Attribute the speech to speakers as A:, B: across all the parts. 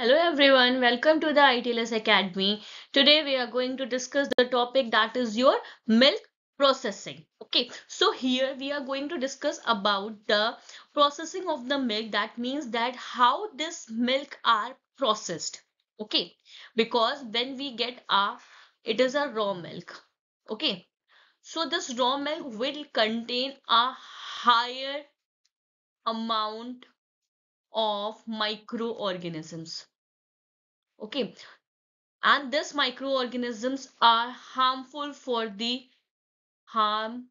A: Hello everyone, welcome to the ITLS Academy. Today we are going to discuss the topic that is your milk processing. Okay, so here we are going to discuss about the processing of the milk. That means that how this milk are processed. Okay, because when we get it is a raw milk. Okay, so this raw milk will contain a higher amount of microorganisms. Okay, and these microorganisms are harmful for the health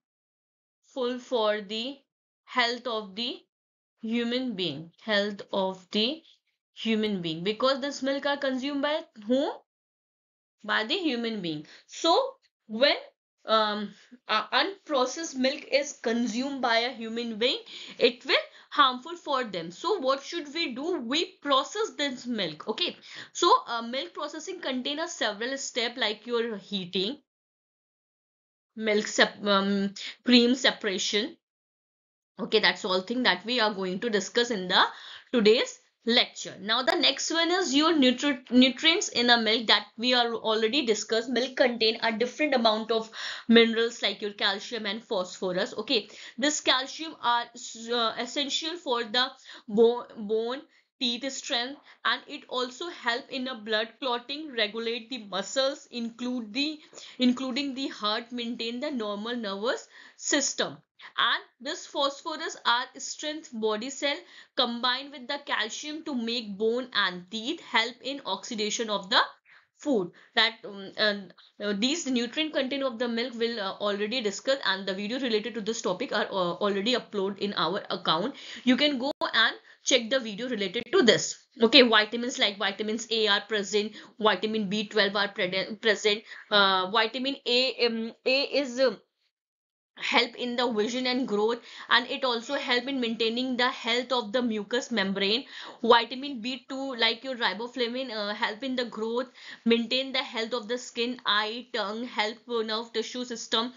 A: of the human being because this milk are consumed by whom? By the human being. So when unprocessed milk is consumed by a human being, it will harmful for them. So what should we do? We process this milk. Okay, so milk processing contains several steps like your heating, milk cream separation. Okay, that's all thing that we are going to discuss in the today's lecture. Now the next one is your nutrients in a milk that we are already discussed. Milk contain a different amount of minerals like your calcium and phosphorus. Okay, this calcium are essential for the bone teeth strength, and it also help in a blood clotting, regulate the muscles, including the heart, maintain the normal nervous system. And this phosphorus are strength body cell combined with the calcium to make bone and teeth, help in oxidation of the food. These nutrient content of the milk will already discuss, and the video related to this topic are already uploaded in our account. You can go and check the video related to this. Okay, vitamins like vitamins A are present, vitamin B12 are present. Vitamin A is help in the vision and growth, and it also help in maintaining the health of the mucous membrane. Vitamin B2 like your riboflavin help in the growth, maintain the health of the skin, eye, tongue, help nerve tissue system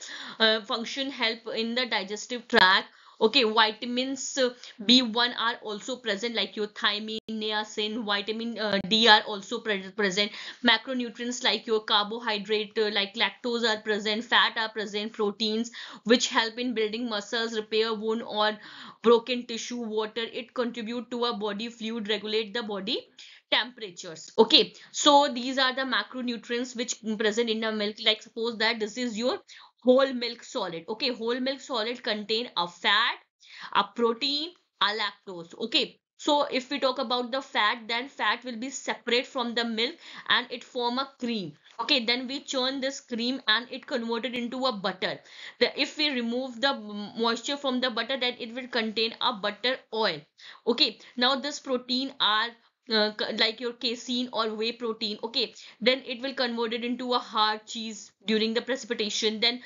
A: function, help in the digestive tract. Okay, vitamins B1 are also present like your thiamine, niacin, vitamin D are also present. Macronutrients like your carbohydrate like lactose are present, fat are present, proteins which help in building muscles, repair wound or broken tissue. Water, it contribute to a body fluid, regulate the body temperatures. Okay, so these are the macronutrients which present in the milk. Like suppose that this is your whole milk solid. Okay, whole milk solid contain a fat, a protein, a lactose. Okay, so if we talk about the fat, then fat will be separate from the milk and it form a cream. Okay, then we churn this cream and it converted into a butter. If we remove the moisture from the butter, then it will contain a butter oil. Okay, now this protein are like your casein or whey protein. Okay, then it will convert it into a hard cheese during the precipitation. Then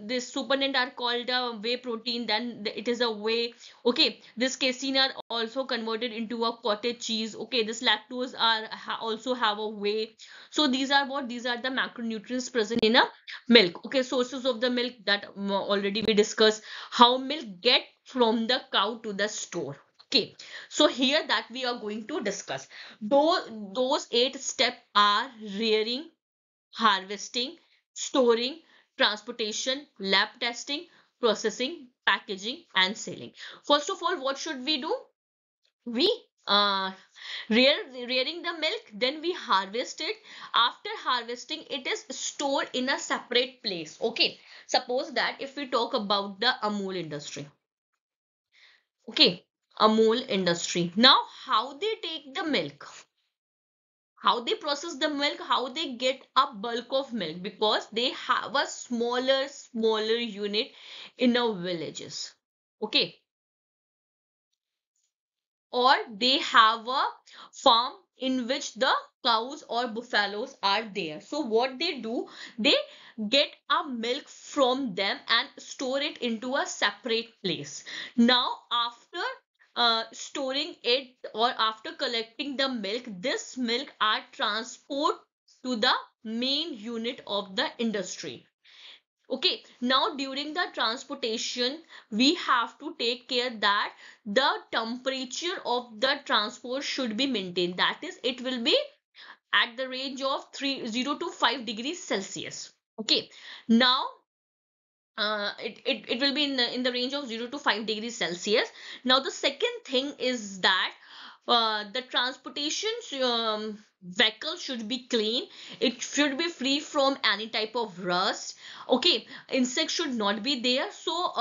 A: this supernatant are called whey protein, then it is a whey. Okay, this casein are also converted into a cottage cheese. Okay, this lactose are also have a whey. So these are the macronutrients present in a milk. Okay, sources of the milk that already we discussed. How milk get from the cow to the store. Okay, so here that we are going to discuss. Those 8 steps are rearing, harvesting, storing, transportation, lab testing, processing, packaging, and selling. First of all, what should we do? We rearing the milk, then we harvest it. After harvesting, it is stored in a separate place. Okay, suppose that if we talk about the Amul industry. Okay, Amul industry. Now, how they take the milk? How they process the milk? How they get a bulk of milk? Because they have a smaller unit in our villages. Okay, or they have a farm in which the cows or buffaloes are there. So what they do, they get a milk from them and store it into a separate place. Now after storing it or after collecting the milk, this milk are transport to the main unit of the industry. Okay, now during the transportation, we have to take care that the temperature of the transport should be maintained. That is, it will be at the range of 0 to 5 degrees Celsius. Okay, now it will be in the range of 0 to 5 degrees Celsius. Now the second thing is that the transportation vehicle should be clean. It should be free from any type of rust. Okay, insects should not be there. So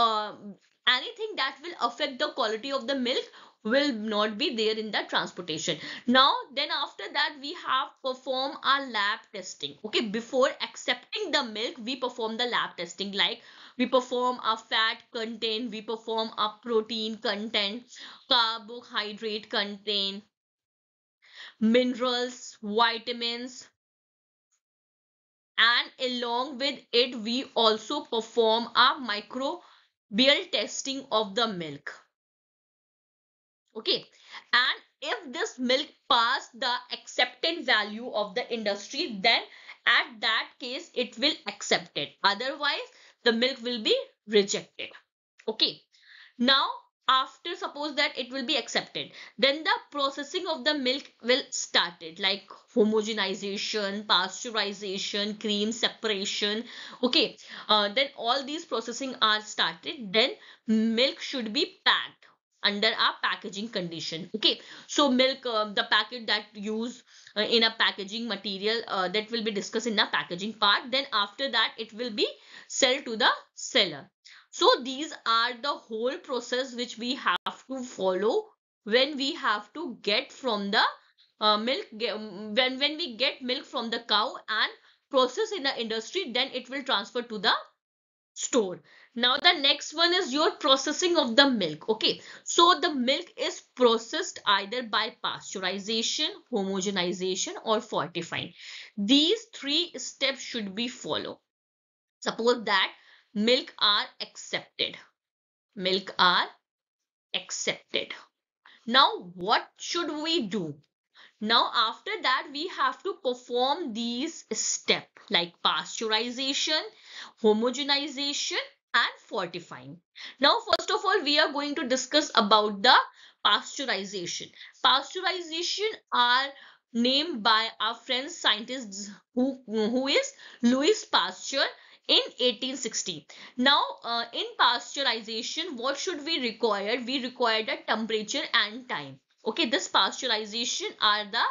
A: anything that will affect the quality of the milk will not be there in the transportation. Now then after that we have perform our lab testing. Okay, before accepting the milk we perform the lab testing, like we perform a fat content, we perform a protein content, carbohydrate content, minerals, vitamins, and along with it we also perform a microbial testing of the milk. Okay, and if this milk pass the accepted value of the industry, then at that case it will accept it, otherwise the milk will be rejected. Okay, now after suppose that it will be accepted, then the processing of the milk will started, like homogenization, pasteurization, cream separation. Okay, then all these processing are started, then milk should be packed under a packaging condition. Okay, so milk, the packet that use in a packaging material, that will be discussed in the packaging part. Then after that it will be sell to the seller. So these are the whole process which we have to follow when we have to get from the when we get milk from the cow and process in the industry, then it will transfer to the store. Now the next one is your processing of the milk. Okay, so the milk is processed either by pasteurization, homogenization, or fortifying. These three steps should be followed. Suppose that milk are accepted. Milk are accepted. Now what should we do? Now after that we have to perform these steps like pasteurization, homogenization, and fortifying. Now first of all we are going to discuss about the pasteurization. Pasteurization are named by our French scientist who is Louis Pasteur in 1860. Now in pasteurization what should we require? We require the temperature and time. Okay, this pasteurization are the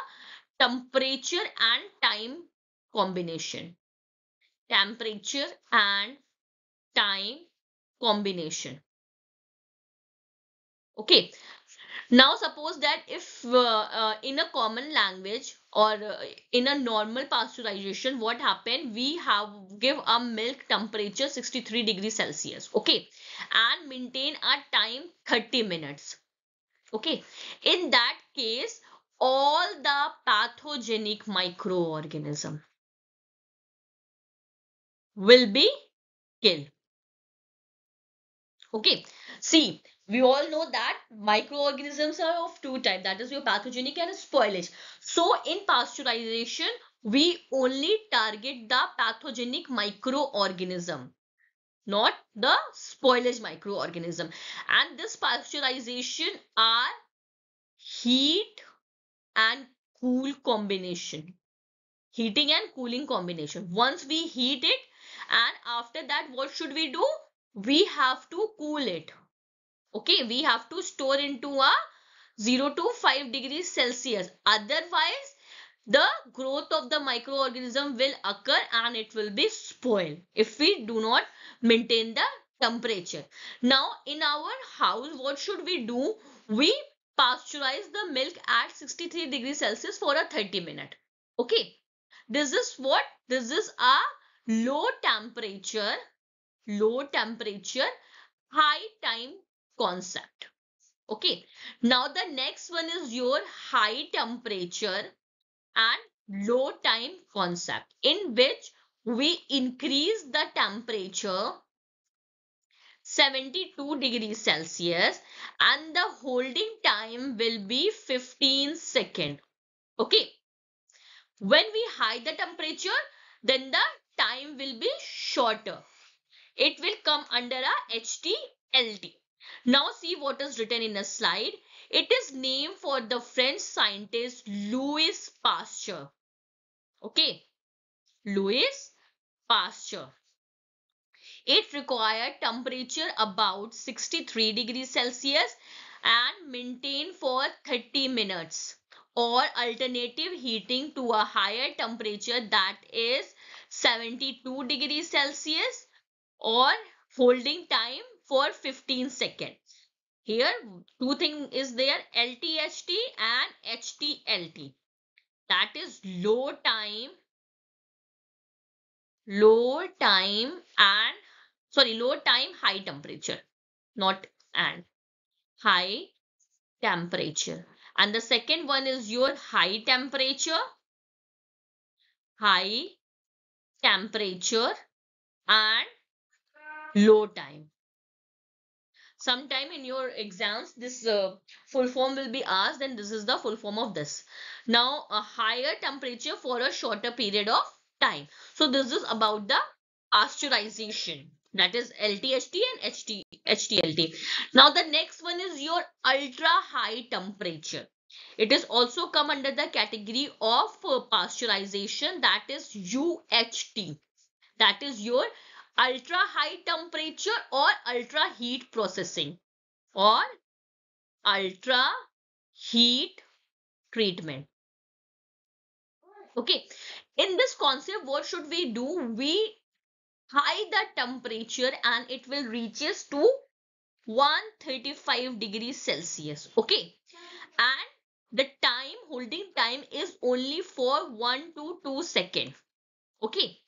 A: temperature and time combination. Temperature and time combination. Okay, now suppose that if in a common language or in a normal pasteurization, what happened? We have give a milk temperature 63 degrees Celsius. Okay, and maintain a time 30 minutes. Okay, in that case, all the pathogenic microorganism will be killed. Okay, see, we all know that microorganisms are of two types, that is your pathogenic and spoilage. So in pasteurization, we only target the pathogenic microorganism, not the spoilage microorganism. And this pasteurization are heat and cool combination. Heating and cooling combination. Once we heat it, and after that what should we do? We have to cool it. Okay, we have to store into a 0 to 5 degrees Celsius, otherwise the growth of the microorganism will occur and it will be spoiled if we do not maintain the temperature. Now in our house what should we do? We pasteurize the milk at 63 degrees Celsius for a 30 minute. Okay, this is what? This is a low temperature, low temperature, high time concept. Okay, now the next one is your high temperature and low time concept, in which we increase the temperature 72 degrees Celsius and the holding time will be 15 seconds. Okay, when we hide the temperature, then the time will be shorter. it will come under a HTLT. Now see what is written in a slide. It is named for the French scientist Louis Pasteur. Okay, Louis Pasteur. It required temperature about 63 degrees Celsius and maintained for 30 minutes, or alternative heating to a higher temperature, that is 72 degrees Celsius, or holding time for 15 seconds. Here two things is there, LTHT and HTLT. That is low time and low time, high temperature, not and high temperature. And the second one is your high temperature and low time. Sometime in your exams this full form will be asked, and this is the full form of this. Now a higher temperature for a shorter period of time. So this is about the pasteurization, that is LTHT and HTLT. Now the next one is your ultra high temperature. It is also come under the category of pasteurization, that is UHT. That is your ultra high temperature or ultra heat processing or ultra heat treatment. Okay, in this concept what should we do? We high the temperature and it will reaches to 135 degrees Celsius. Okay, and the time holding time is only for 1 to 2 seconds. Okay,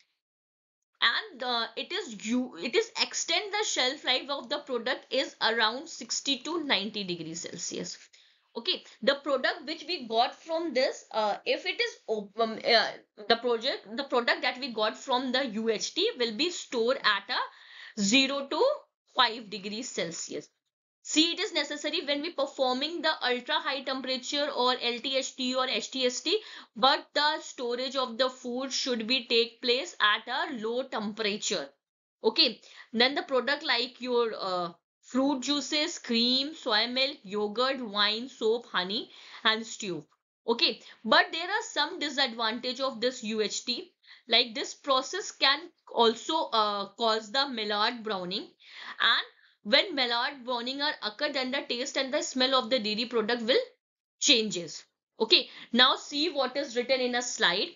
A: and it is extend the shelf life of the product is around 60 to 90 degrees Celsius. Okay, the product which we got from this, if it is the product that we got from the UHT will be stored at a 0 to 5 degrees Celsius. See, it is necessary when we performing the ultra high temperature or LTHT or HTST, but the storage of the food should be take place at a low temperature. Okay, then the product like your fruit juices, cream, soy milk, yogurt, wine, soap, honey, and stew. Okay, but there are some disadvantage of this UHT. Like this process can also cause the Maillard browning, and when Maillard browning are occur, then the taste and the smell of the dairy product will changes. Okay, now see what is written in a slide.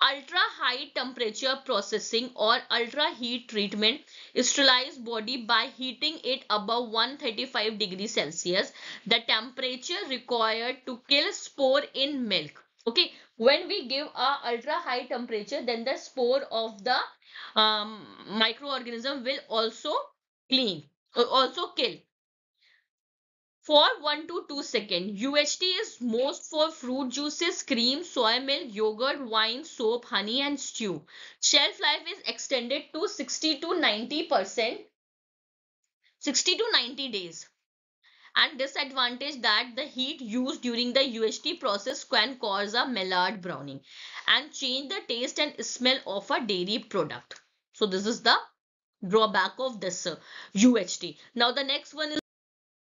A: Ultra high temperature processing or ultra heat treatment sterilize body by heating it above 135 degrees Celsius. The temperature required to kill spore in milk. Okay, when we give a ultra high temperature, then the spore of the microorganism will also also kill for 1 to 2 seconds. UHT is most for fruit juices, cream, soy milk, yogurt, wine, soap, honey, and stew. Shelf life is extended to 60 to 90%, 60 to 90 days. And disadvantage that the heat used during the UHT process can cause a Maillard browning and change the taste and smell of a dairy product. So this is the drawback of this UHT. Now the next one is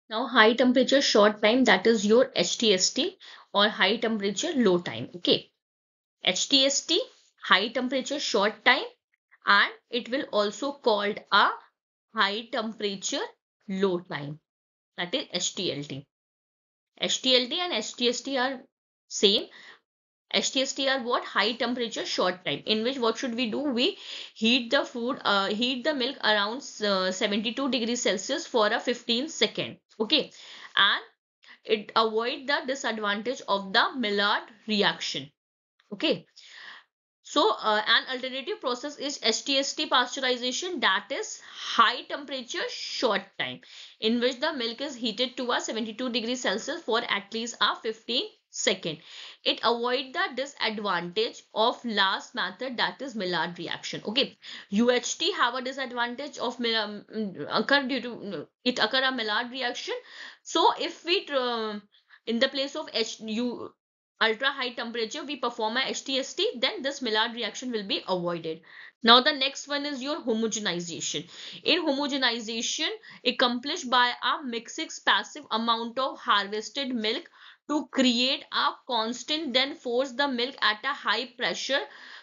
A: now high temperature short time, that is your HTST or high temperature low time. Okay, HTST, high temperature short time, and it will also called a high temperature low time, that is HTLT. HTLT and HTST are same. HTST are what? High temperature short time, in which what should we do? We heat the milk around 72 degrees Celsius for a 15 second. Okay, and it avoid the disadvantage of the Maillard reaction. Okay, so an alternative process is HTST pasteurization, that is high temperature short time, in which the milk is heated to a 72 degrees Celsius for at least a 15 second. It avoid the disadvantage of last method, that is Maillard reaction. Okay, UHT have a disadvantage of occur due to it occur a Maillard reaction. So if we in the place of ultra high temperature, we perform a HTST, then this Maillard reaction will be avoided. Now the next one is your homogenization. In homogenization, accomplished by a mixing passive amount of harvested milk to create a constant, then force the milk at a high pressure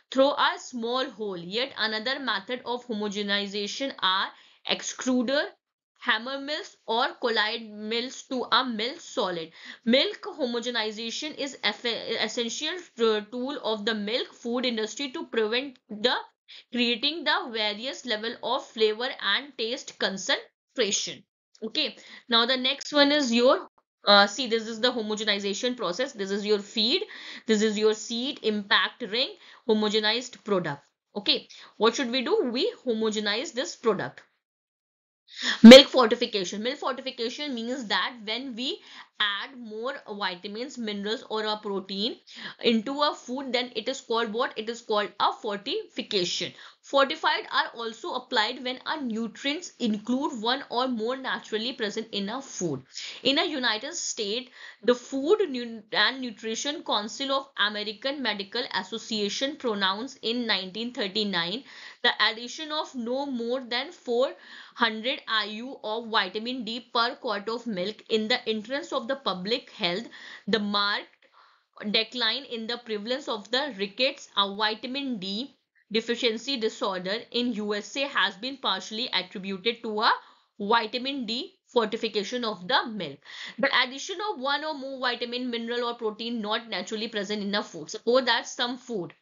A: through a small hole. Yet another method of homogenization are extruder, hammer mills or colloid mills to a mill solid. Milk homogenization is essential tool of the milk food industry to prevent the creating the various level of flavor and taste concentration. Okay, now the next one is your see, this is the homogenization process. This is your feed, this is your seed, impact ring, homogenized product. Okay, what should we do? We homogenize this product. Milk fortification. Milk fortification means that when we add more vitamins, minerals, or a protein into a food, then it is called what? It is called a fortification. Fortified are also applied when our nutrients include one or more naturally present in a food. In a United States, the Food and Nutrition Council of American Medical Association pronounced in 1939 the addition of no more than 400 IU of vitamin D per quart of milk in the interest of the public health. The marked decline in the prevalence of the rickets, a vitamin D deficiency disorder in USA, has been partially attributed to a vitamin D fortification of the milk. The addition of one or more vitamin, mineral or protein not naturally present in a food. Suppose that some food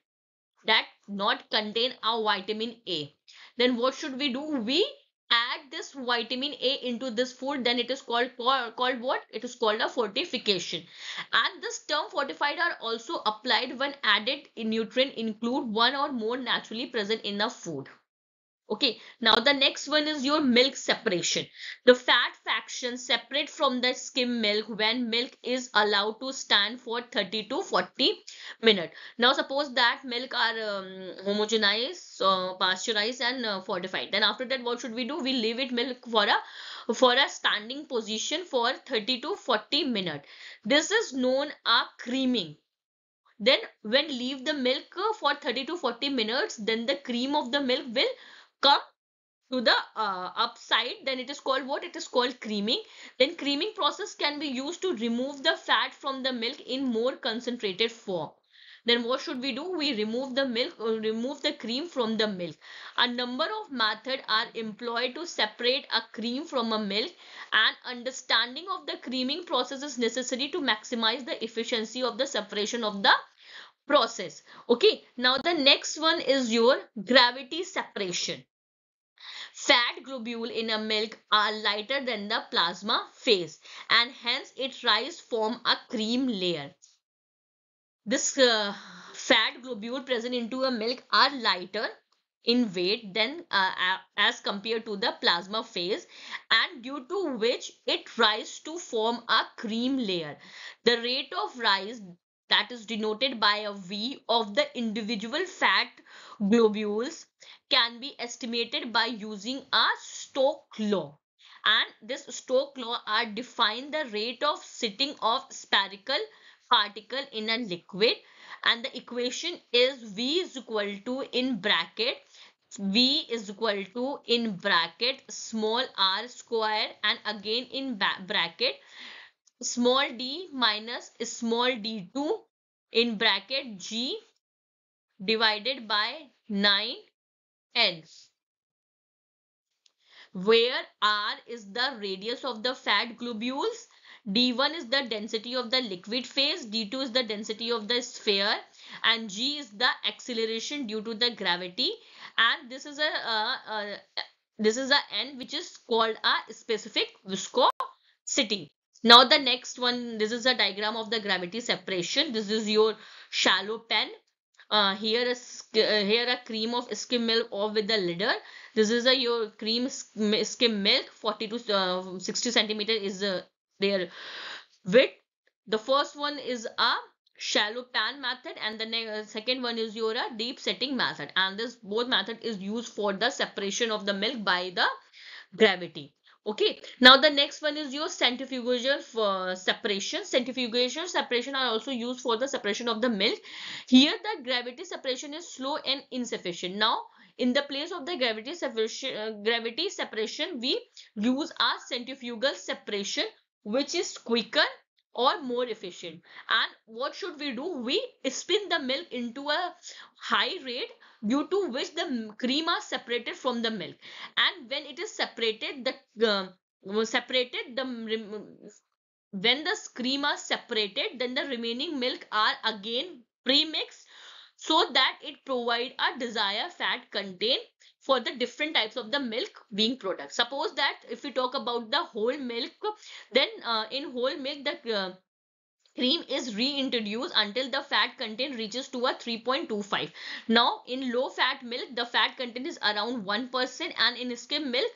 A: that not contain a vitamin A, then what should we do? We add this vitamin A into this food, then it is called what? It is called a fortification. And this term fortified are also applied when added nutrient include one or more naturally present in a food. Okay, now the next one is your milk separation. The fat fraction separate from the skim milk when milk is allowed to stand for 30 to 40 minutes. Now suppose that milk are homogenized, pasteurized and fortified. Then after that what should we do? We leave it milk for a standing position for 30 to 40 minutes. This is known as creaming. Then when leave the milk for 30 to 40 minutes, then the cream of the milk will come to the upside, then it is called what? It is called creaming. Then creaming process can be used to remove the fat from the milk in more concentrated form. Then what should we do? We remove the milk, remove the cream from the milk. A number of methods are employed to separate a cream from a milk, and understanding of the creaming process is necessary to maximize the efficiency of the separation of the process. Okay, now the next one is your gravity separation. Fat globule in a milk are lighter than the plasma phase, and hence it rise from a cream layer. This fat globule present into a milk are lighter in weight than as compared to the plasma phase, and due to which it rise to form a cream layer. The rate of rise, that is denoted by a V, of the individual fat globules can be estimated by using a Stokes law. And this Stokes law are define the rate of sitting of spherical particle in a liquid, and the equation is V is equal to, in bracket, V is equal to, in bracket, small r square, and again in bracket small d minus small d2, in bracket G divided by 9n, where R is the radius of the fat globules, D1 is the density of the liquid phase, D2 is the density of the sphere, and G is the acceleration due to the gravity. And this is a n which is called a specific viscosity. Now the next one, this is a diagram of the gravity separation. This is your shallow pen. Here a cream of skim milk or with the ladder. This is a your cream skim milk. 40 to 60 centimeter is their width. The first one is a shallow pan method, and the second one is your deep setting method, and this both method is used for the separation of the milk by the gravity. Okay, now the next one is your centrifugal separation. Centrifugation separation are also used for the separation of the milk. Here the gravity separation is slow and insufficient. Now in the place of the gravity separation, we use a centrifugal separation, which is quicker or more efficient. And what should we do? We spin the milk into a high rate, due to which the cream are separated from the milk, and when it is separated, the separated the when the cream are separated, then the remaining milk are again pre-mixed, so that it provide a desired fat content for the different types of the milk being product. Suppose that if we talk about the whole milk, then in whole milk the cream is reintroduced until the fat content reaches to a 3.25. Now in low fat milk, the fat content is around 1%, and in skim milk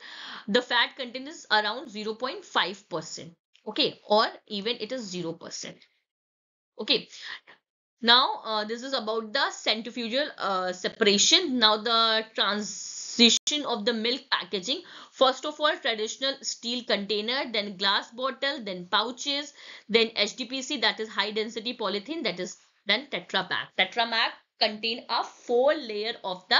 A: the fat content is around 0.5%. Okay, or even it is 0%. Okay, now this is about the centrifugal separation. Now the transition of the milk packaging. First of all, traditional steel container, then glass bottle, then pouches, then HDPC, that is high density polythene, that is then Tetra Pak. Tetra Pak contain a 4 layer of the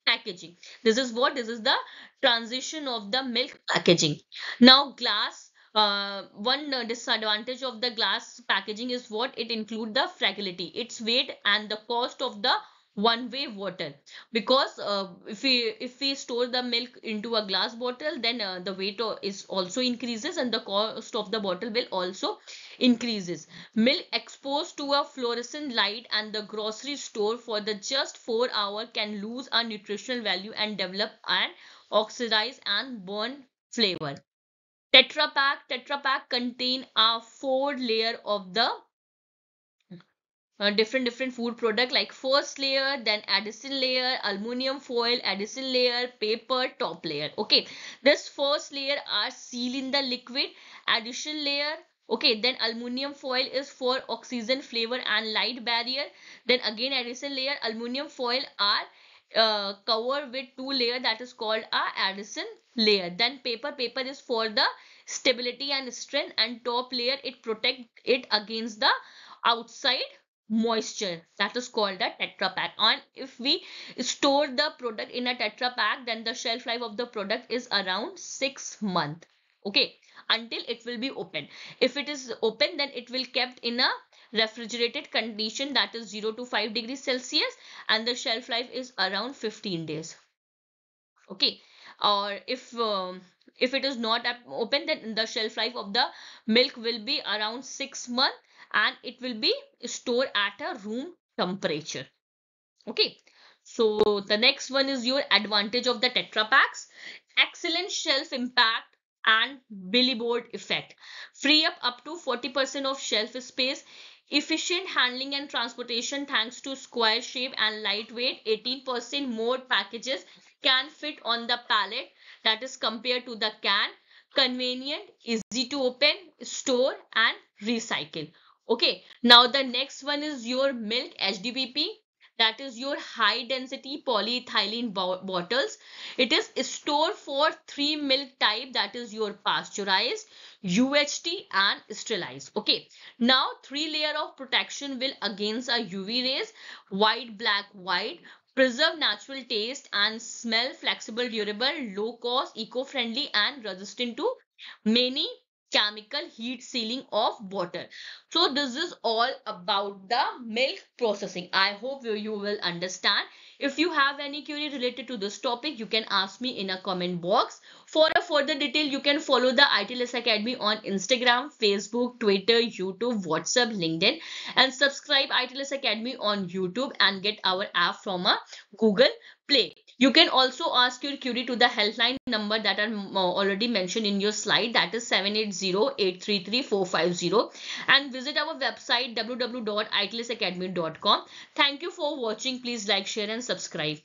A: packaging. This is what? This is the transition of the milk packaging. Now glass, one disadvantage of the glass packaging is what? It include the fragility, its weight, and the cost of the one-way water. Because if we store the milk into a glass bottle, then the weight is also increases, and the cost of the bottle will also increases. Milk exposed to a fluorescent light and the grocery store for the just 4 hours can lose a nutritional value and develop an oxidize and burn flavor. Tetra Pak contain a 4 layer of the different food product, like first layer, then addition layer, aluminum foil, addition layer, paper, top layer. Okay, this first layer are seal in the liquid, addition layer. Okay, then aluminum foil is for oxygen, flavor, and light barrier. Then again addition layer, aluminum foil are covered with 2 layer, that is called a addition layer. Then paper is for the stability and strength, and top layer it protect it against the outside moisture, that is called a Tetra Pak. And if we store the product in a Tetra Pak, then the shelf life of the product is around 6 months. Okay, until it will be open. If it is open, then it will kept in a refrigerated condition, that is 0 to 5 degrees Celsius, and the shelf life is around 15 days. Okay, or if it is not open, then the shelf life of the milk will be around 6 months, and it will be stored at a room temperature. Okay, so the next one is your advantage of the Tetra Paks. Excellent shelf impact and billboard effect. Free up to 40% of shelf space. Efficient handling and transportation thanks to square shape and lightweight. 18% more packages can fit on the pallet, that is compared to the can. Convenient, easy to open, store, and recycle. Okay, now the next one is your milk HDPP, that is your high density polyethylene bottles. It is stored for 3 milk type, that is your pasteurized, UHT, and sterilized. Okay, now 3 layer of protection will against a UV rays, white, black, white, preserve natural taste and smell, flexible, durable, low cost, eco-friendly, and resistant to many chemical heat sealing of water. So this is all about the milk processing. I hope you will understand. If you have any query related to this topic, you can ask me in a comment box. For a further detail, you can follow the ITLS Academy on Instagram, Facebook, Twitter, YouTube, WhatsApp, LinkedIn, and subscribe ITLS Academy on YouTube and get our app from a Google Play. You can also ask your query to the helpline number that are already mentioned in your slide, that is 780-833-450, and visit our website www.itlsacademy.com. Thank you for watching. Please like, share, and subscribe.